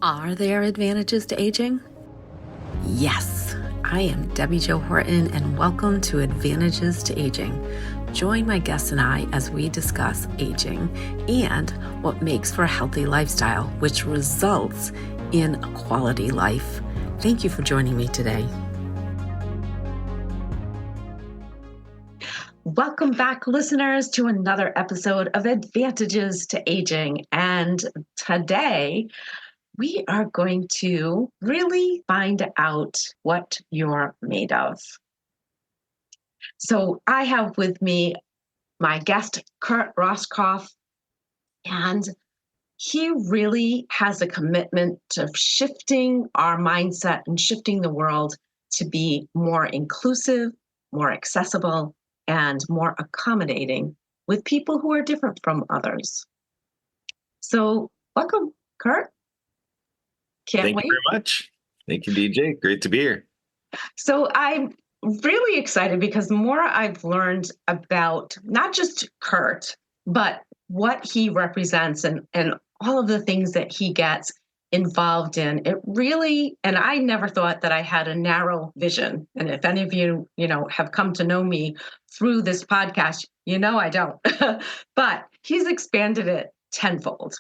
Are there advantages to aging? Yes, I am Debbi-Jo Horton, and welcome to Advantages to Aging. Join my guests and I as we discuss aging and what makes for a healthy lifestyle, which results in a quality life. Thank you for joining me today. Welcome back, listeners, to another episode of Advantages to Aging. And today, we are going to really find out what you're made of. So I have with me my guest, Kurt Roskopf, and he really has a commitment to shifting our mindset and shifting the world to be more inclusive, more accessible, and more accommodating with people who are different from others. So welcome, Kurt. Thank you very much. Thank you, DJ. Great to be here. So I'm really excited because the more I've learned about not just Kurt, but what he represents and all of the things that he gets involved in, it really, and I never thought that I had a narrow vision. And if any of you, have come to know me through this podcast, I don't. But he's expanded it tenfold.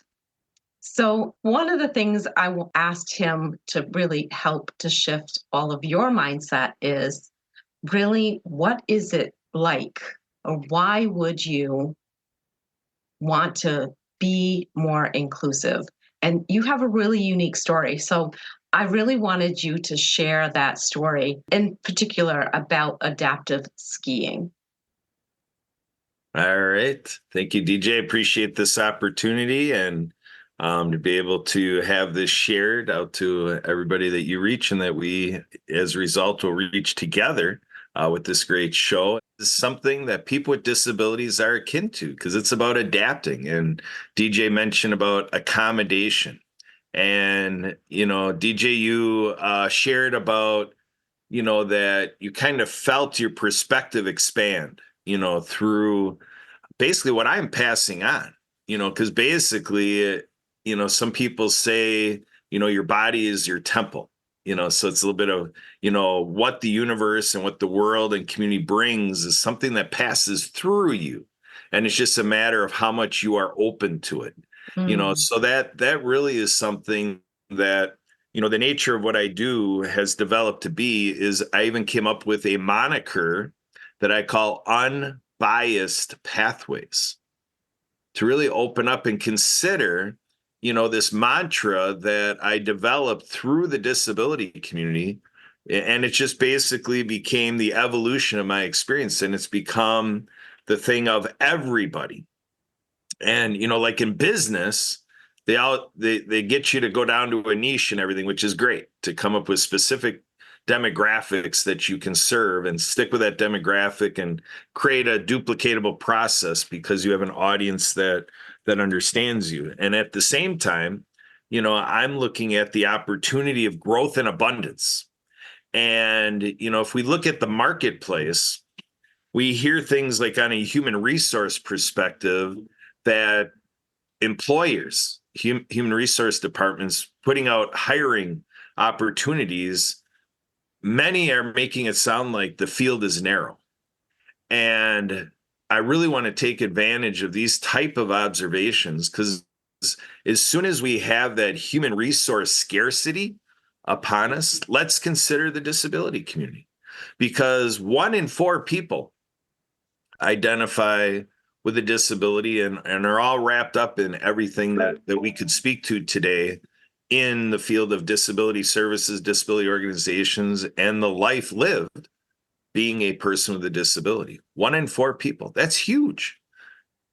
So one of the things I asked him to really help to shift all of your mindset is really, what is it like, or why would you want to be more inclusive? And you have a really unique story. So I really wanted you to share that story, in particular about adaptive skiing. All right. Thank you, DJ. Appreciate this opportunity and to be able to have this shared out to everybody that you reach, and that we, as a result, will reach together with this great show. It's something that people with disabilities are akin to, because it's about adapting. And DJ mentioned about accommodation. And, DJ, you shared about, that you kind of felt your perspective expand, through basically what I'm passing on, because basically, some people say, your body is your temple, so it's a little bit of, what the universe and what the world and community brings is something that passes through you. And it's just a matter of how much you are open to it, so that really is something that, the nature of what I do has developed to be is I even came up with a moniker that I call unbiased pathways, to really open up and consider, this mantra that I developed through the disability community. And it just basically became the evolution of my experience. And it's become the thing of everybody. And, like in business, they get you to go down to a niche and everything, which is great, to come up with specific demographics that you can serve and stick with that demographic and create a duplicatable process because you have an audience that understands you. And at the same time, I'm looking at the opportunity of growth and abundance. And, if we look at the marketplace, we hear things like on a human resource perspective that employers, human resource departments putting out hiring opportunities, many are making it sound like the field is narrow. And I really want to take advantage of these type of observations, because as soon as we have that human resource scarcity upon us, let's consider the disability community, because 1 in 4 people identify with a disability and are all wrapped up in everything that we could speak to today in the field of disability services, disability organizations, and the life lived being a person with a disability. 1 in 4 people. That's huge.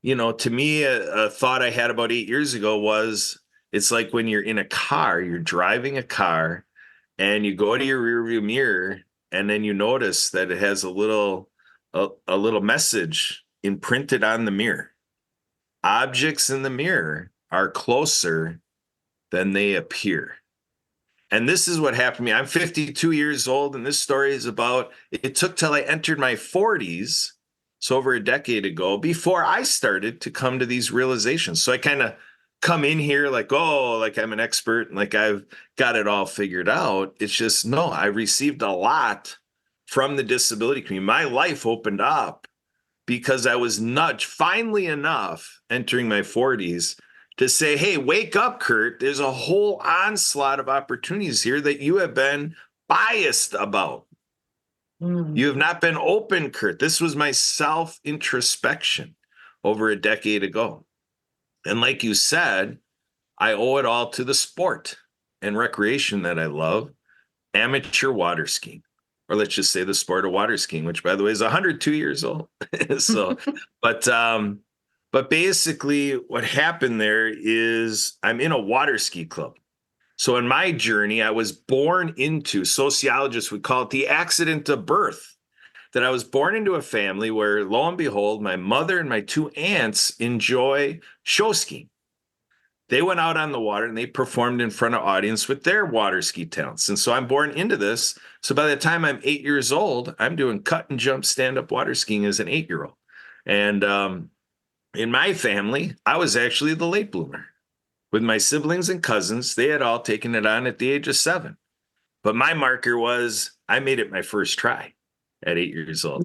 To me, a thought I had about 8 years ago was, it's like when you're in a car, you're driving a car, and you go to your rearview mirror, and then you notice that it has a little message imprinted on the mirror. Objects in the mirror are closer than they appear. And this is what happened to me. I'm 52 years old, and this story is about, it took till I entered my 40s, so over a decade ago, before I started to come to these realizations. So I kind of come in here like, oh, like I'm an expert and like I've got it all figured out. It's just, no, I received a lot from the disability community. My life opened up because I was nudged finally enough entering my 40s to say, hey, wake up, Kurt. There's a whole onslaught of opportunities here that you have been biased about. You have not been open, Kurt. This was my self-introspection over a decade ago. And like you said, I owe it all to the sport and recreation that I love, amateur water skiing, or let's just say the sport of water skiing, which by the way is 102 years old. So, but basically what happened there is I'm in a water ski club. So in my journey, I was born into, sociologists would call it the accident of birth, that I was born into a family where, lo and behold, my mother and my two aunts enjoy show skiing. They went out on the water and they performed in front of audience with their water ski talents. And so I'm born into this. So by the time I'm 8 years old, I'm doing cut and jump stand-up water skiing as an 8-year-old. And in my family, I was actually the late bloomer. With my siblings and cousins, they had all taken it on at the age of 7. But my marker was I made it my first try at 8 years old.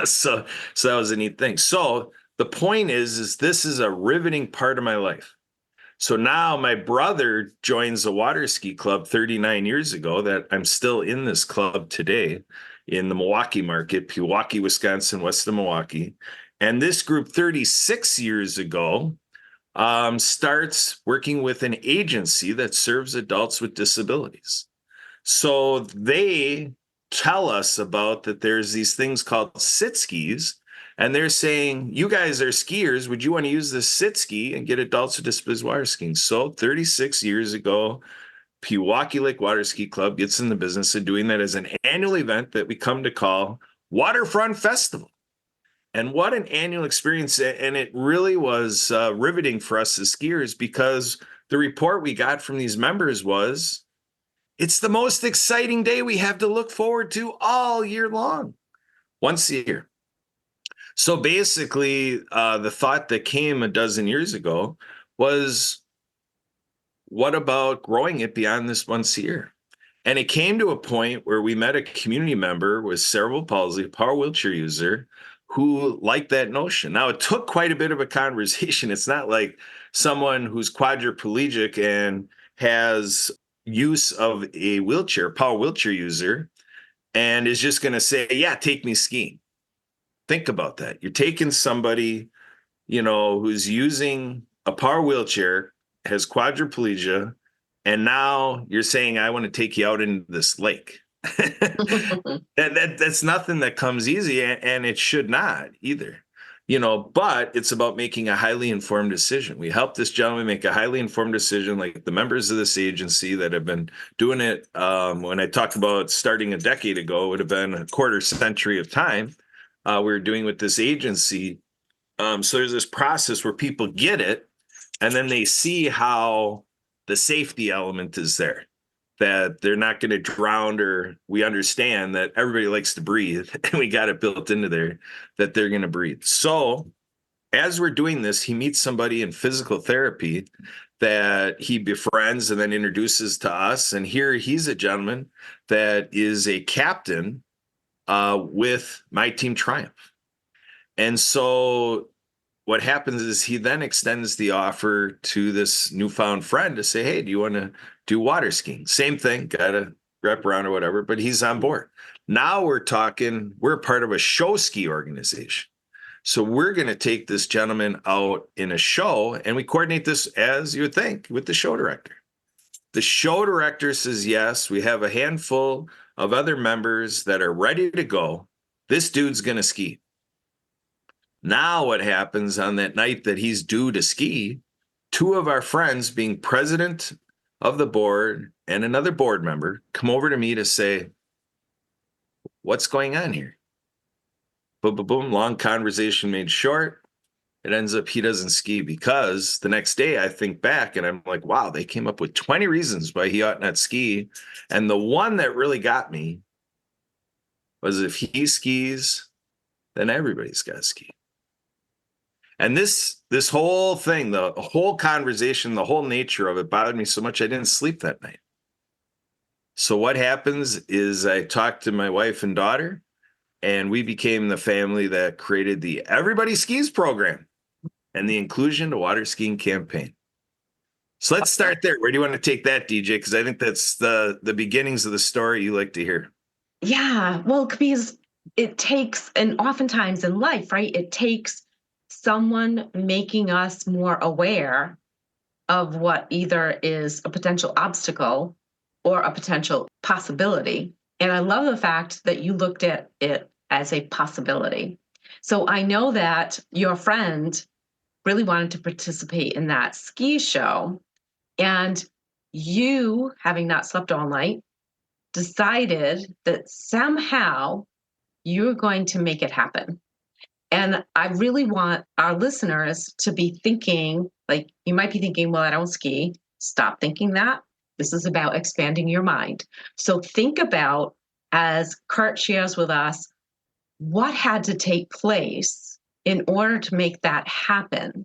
So that was a neat thing. So the point is this is a riveting part of my life. So now my brother joins the water ski club 39 years ago that I'm still in this club today in the Milwaukee market, Pewaukee, Wisconsin, west of Milwaukee. And this group 36 years ago starts working with an agency that serves adults with disabilities. So they tell us about that there's these things called sit skis. And they're saying, you guys are skiers. Would you want to use this sit ski and get adults with disabilities water skiing? So 36 years ago, Pewaukee Lake Water Ski Club gets in the business of doing that as an annual event that we come to call Waterfront Festival. And what an annual experience. And it really was riveting for us as skiers because the report we got from these members was, it's the most exciting day we have to look forward to all year long, once a year. So basically, the thought that came a dozen years ago was, what about growing it beyond this once a year? And it came to a point where we met a community member with cerebral palsy, a power wheelchair user, who liked that notion. Now, it took quite a bit of a conversation. It's not like someone who's quadriplegic and has use of a wheelchair, power wheelchair user, and is just going to say, yeah, take me skiing. Think about that. You're taking somebody, who's using a power wheelchair, has quadriplegia, and now you're saying, I want to take you out into this lake. That's nothing that comes easy, and it should not either. But it's about making a highly informed decision. We helped this gentleman make a highly informed decision, like the members of this agency that have been doing it. When I talked about starting a decade ago, it would have been a quarter century of time. We were doing with this agency. So there's this process where people get it, and then they see how the safety element is there, that they're not going to drown, or we understand that everybody likes to breathe, and we got it built into there that they're going to breathe. So as we're doing this, he meets somebody in physical therapy that he befriends and then introduces to us. And here he's a gentleman that is a captain with my team Triumph. And so what happens is he then extends the offer to this newfound friend to say, hey, do you want to do water skiing? Same thing, got to rep around or whatever, but he's on board. Now we're part of a show ski organization. So we're going to take this gentleman out in a show, and we coordinate this, as you would think, with the show director. The show director says, yes, we have a handful of other members that are ready to go. This dude's going to ski. Now what happens on that night that he's due to ski, 2 of our friends, being president of the board and another board member, come over to me to say, what's going on here? Boom, boom, boom, long conversation made short. It ends up he doesn't ski, because the next day I think back and I'm like, wow, they came up with 20 reasons why he ought not ski. And the one that really got me was, if he skis, then everybody's got to ski. And this whole thing, the whole conversation, the whole nature of it bothered me so much I didn't sleep that night. So what happens is I talked to my wife and daughter, and we became the family that created the Everybody Skis program and the Inclusion to Water Skiing campaign. So let's start there. Where do you want to take that, DJ? Because I think that's the beginnings of the story you like to hear. Yeah, well, because it takes, and oftentimes in life, right, it takes someone making us more aware of what either is a potential obstacle or a potential possibility. And I love the fact that you looked at it as a possibility. So I know that your friend really wanted to participate in that ski show, and you, having not slept all night, decided that somehow you're going to make it happen. And I really want our listeners to be thinking, like, you might be thinking, well, I don't ski. Stop thinking that. This is about expanding your mind. So think about, as Kurt shares with us, what had to take place in order to make that happen.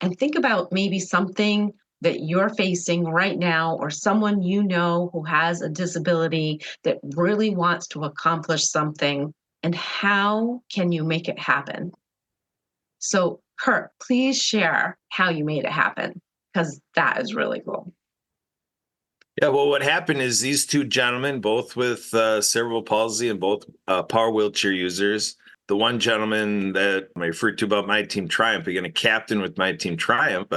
And think about maybe something that you're facing right now, or someone you know who has a disability that really wants to accomplish something, and how can you make it happen? So, Kurt, please share how you made it happen, because that is really cool. Yeah, well, what happened is these two gentlemen, both with cerebral palsy and both power wheelchair users. The one gentleman that I referred to about my team Triumph, again, a captain with my team Triumph,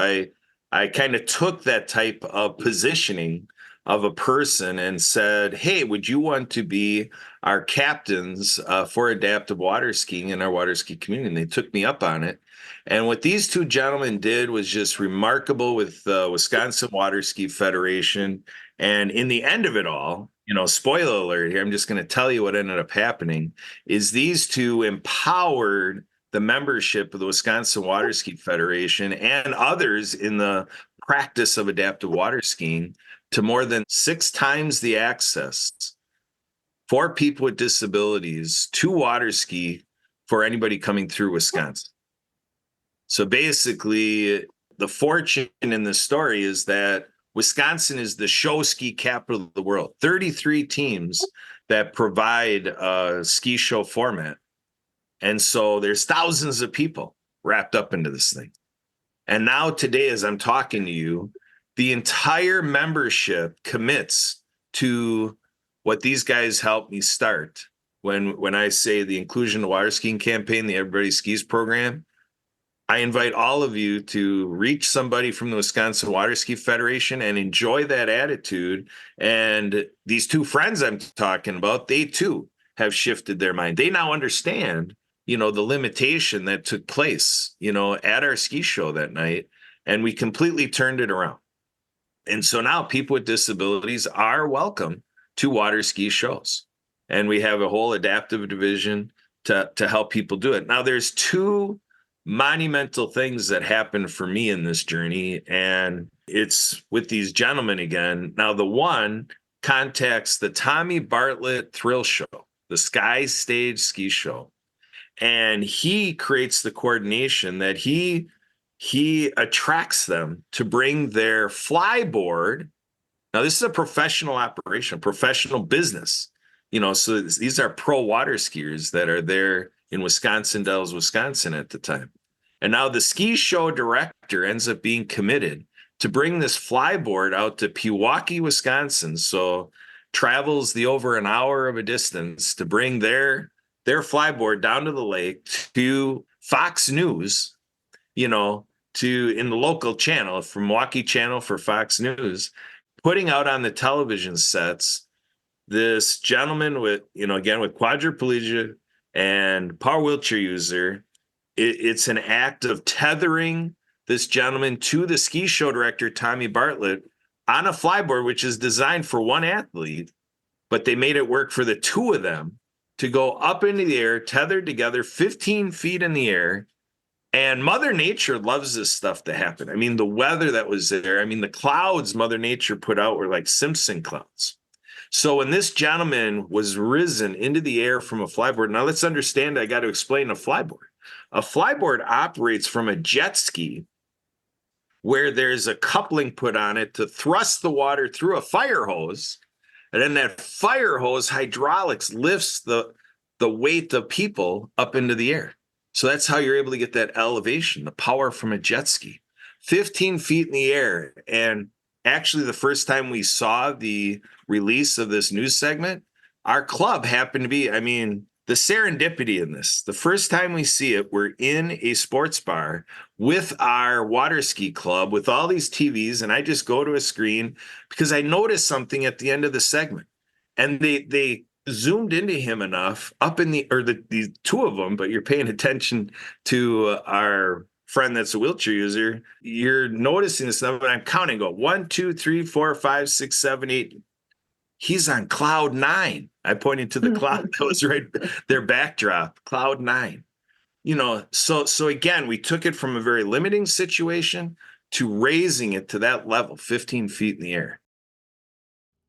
I kind of took that type of positioning of a person and said, hey, would you want to be our captains for adaptive water skiing in our water ski community? And they took me up on it. And what these two gentlemen did was just remarkable with the Wisconsin Water Ski Federation. And in the end of it all, spoiler alert here, I'm just going to tell you what ended up happening is these two empowered the membership of the Wisconsin Water Ski Federation and others in the practice of adaptive water skiing to more than 6 times the access for people with disabilities to water ski for anybody coming through Wisconsin. So basically, the fortune in this story is that Wisconsin is the show ski capital of the world. 33 teams that provide a ski show format. And so there's thousands of people wrapped up into this thing. And now today, as I'm talking to you, the entire membership commits to what these guys helped me start. When I say the Inclusion to Water Skiing campaign, the Everybody Skis program, I invite all of you to reach somebody from the Wisconsin Water Ski Federation and enjoy that attitude. And these two friends I'm talking about, they too have shifted their mind. They now understand, the limitation that took place, at our ski show that night. And we completely turned it around. And so now people with disabilities are welcome to water ski shows. And we have a whole adaptive division to help people do it. Now, there's two monumental things that happened for me in this journey, and it's with these gentlemen again. Now, the one contacts the Tommy Bartlett Thrill Show, the Sky Stage Ski Show, and he creates the coordination that he attracts them to bring their flyboard. Now, this is a professional operation, a professional business, so these are pro water skiers that are there in Wisconsin Dells, Wisconsin at the time. And now the ski show director ends up being committed to bring this flyboard out to Pewaukee, Wisconsin. So travels the over an hour of a distance to bring their flyboard down to the lake to Fox News, in the local channel, from Milwaukee channel for Fox News, putting out on the television sets this gentleman with, again, with quadriplegia and power wheelchair user. It's an act of tethering this gentleman to the ski show director, Tommy Bartlett, on a flyboard, which is designed for one athlete, but they made it work for the two of them to go up into the air, tethered together 15 feet in the air. And Mother Nature loves this stuff to happen. I mean, the weather that was there, the clouds Mother Nature put out were like Simpson clouds. So when this gentleman was risen into the air from a flyboard, now let's understand, I got to explain a flyboard. A flyboard operates from a jet ski where there's a coupling put on it to thrust the water through a fire hose. And then that fire hose hydraulics lifts the weight of people up into the air. So that's how you're able to get that elevation, the power from a jet ski. 15 feet in the air. And actually, the first time we saw the release of this news segment, our club happened to be, I mean, the serendipity in this. The first time we see it, we're in a sports bar with our water ski club with all these TVs, and I just go to a screen because I noticed something at the end of the segment. And they zoomed into him enough up in the two of them, but you're paying attention to our friend that's a wheelchair user. You're noticing this number, and I'm counting, go 1, 2, 3, 4, 5, 6, 7, 8. He's on cloud 9. I pointed to the cloud that was right their backdrop, cloud 9. You know, so again, we took it from a very limiting situation to raising it to that level, 15 feet in the air.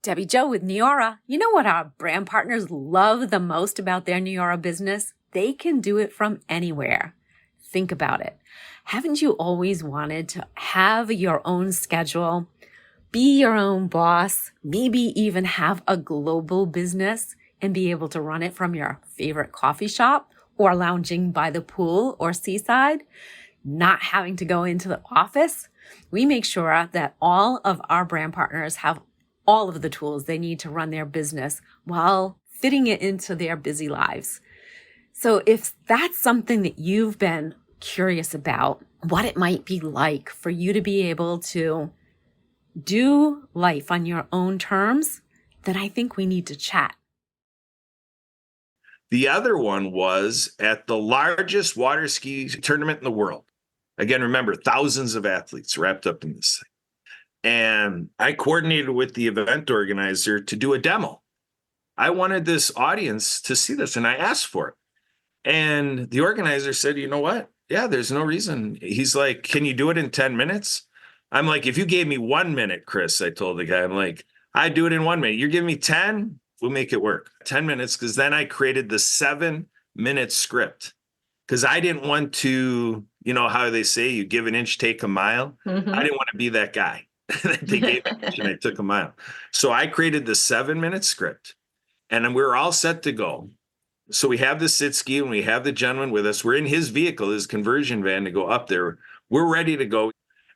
Debbi-Jo with Neora. You know what our brand partners love the most about their Neora business? They can do it from anywhere. Think about it. Haven't you always wanted to have your own schedule, be your own boss, maybe even have a global business and be able to run it from your favorite coffee shop or lounging by the pool or seaside, not having to go into the office? We make sure that all of our brand partners have all of the tools they need to run their business while fitting it into their busy lives. So if that's something that you've been curious about, what it might be like for you to be able to do life on your own terms, then I think we need to chat. The other one was at the largest water ski tournament in the world. Again, remember, thousands of athletes wrapped up in this thing. And I coordinated with the event organizer to do a demo. I wanted this audience to see this, and I asked for it. And the organizer said, you know what? Yeah, there's no reason. He's like, can you do it in 10 minutes? I'm like, if you gave me 1 minute, Chris, I told the guy, I'm like, I'd do it in 1 minute. You're giving me 10, we'll make it work. 10 minutes, because then I created the 7-minute script. Because I didn't want to, you know how they say you give an inch, take a mile? Mm-hmm. I didn't want to be that guy. They gave an inch and I took a mile. So I created the 7-minute script, and then we were all set to go. So we have the sit ski and we have the gentleman with us. We're in his vehicle, his conversion van, to go up there. We're ready to go.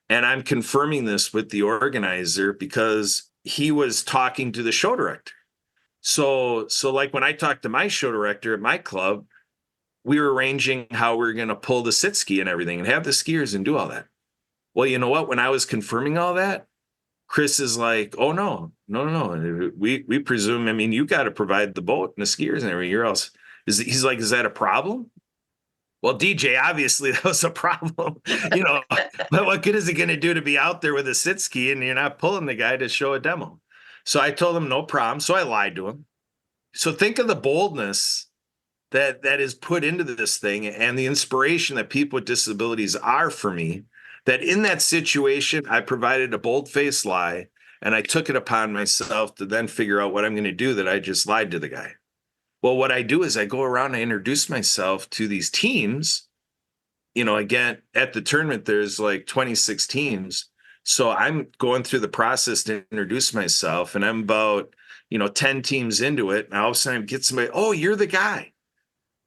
And I'm confirming this with the organizer because he was talking to the show director. So like when I talked to my show director at my club, we were arranging how we were going to pull the sit ski and everything and have the skiers and do all that. Well, you know what? When I was confirming all that, Chris is like, oh, no. We presume, I mean, you got to provide the boat and the skiers and everything else. He's like, is that a problem? Well, DJ, obviously that was a problem, you know, but what good is it going to do to be out there with a sit ski and you're not pulling the guy to show a demo? So I told him no problem. So I lied to him. So think of the boldness that is put into this thing and the inspiration that people with disabilities are for me, that in that situation, I provided a bold-faced lie and I took it upon myself to then figure out what I'm going to do that I just lied to the guy. Well, what I do is I go around and I introduce myself to these teams. You know, again, at the tournament, there's like 26 teams. So I'm going through the process to introduce myself, and I'm about, 10 teams into it. And all of a sudden I get somebody, oh, you're the guy.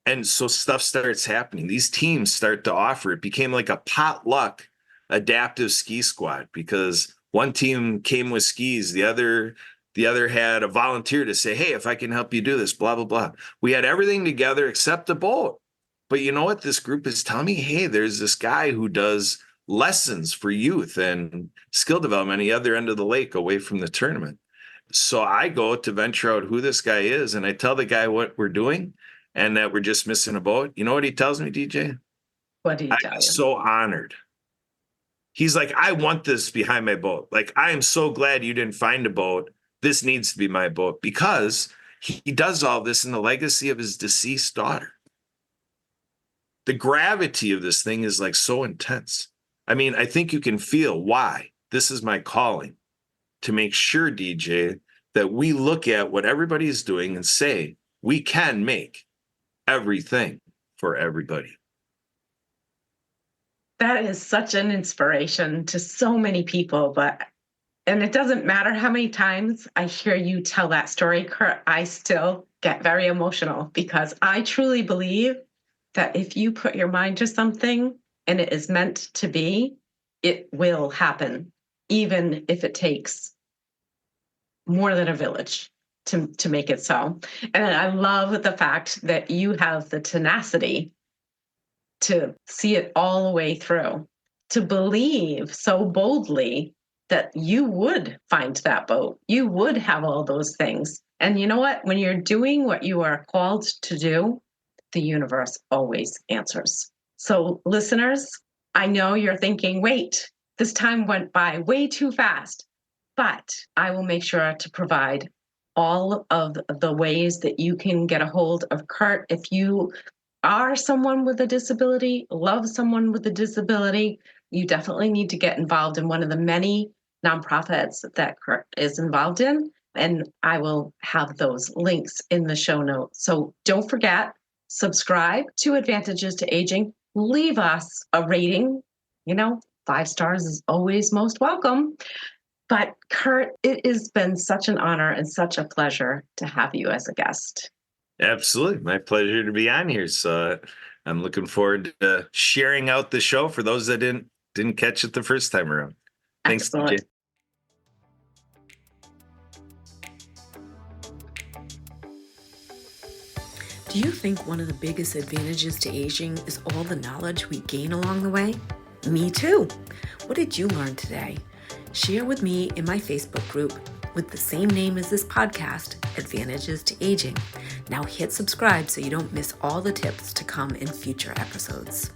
And so stuff starts happening. These teams start to offer. It became like a potluck adaptive ski squad because one team came with skis. The other had a volunteer to say, hey, if I can help you do this, blah, blah, blah. We had everything together except the boat. But you know what? This group is telling me, hey, there's this guy who does lessons for youth and skill development at the other end of the lake away from the tournament. So I go to venture out who this guy is, and I tell the guy what we're doing and that we're just missing a boat. You know what he tells me, DJ? What did he tell you? I'm so honored. He's like, I want this behind my boat. Like, I am so glad you didn't find a boat. This needs to be my boat, because he does all this in the legacy of his deceased daughter. The gravity of this thing is like so intense. I mean, I think you can feel why this is my calling, to make sure, DJ, that we look at what everybody is doing and say, we can make everything for everybody. That is such an inspiration to so many people, and it doesn't matter how many times I hear you tell that story, Kurt, I still get very emotional because I truly believe that if you put your mind to something and it is meant to be, it will happen, even if it takes more than a village to make it so. And I love the fact that you have the tenacity to see it all the way through, to believe so boldly that you would find that boat, you would have all those things. And you know what? When you're doing what you are called to do, the universe always answers. So, listeners, I know you're thinking, wait, this time went by way too fast, but I will make sure to provide all of the ways that you can get a hold of Kurt. If you are someone with a disability, love someone with a disability, you definitely need to get involved in one of the many nonprofits that Kurt is involved in. And I will have those links in the show notes. So don't forget, subscribe to Advantages to Aging. Leave us a rating. 5 stars is always most welcome. But Kurt, it has been such an honor and such a pleasure to have you as a guest. Absolutely. My pleasure to be on here. So I'm looking forward to sharing out the show for those that didn't catch it the first time around. Thanks, Excellent. DJ. Do you think one of the biggest advantages to aging is all the knowledge we gain along the way? Me too. What did you learn today? Share with me in my Facebook group with the same name as this podcast, Advantages to Aging. Now hit subscribe so you don't miss all the tips to come in future episodes.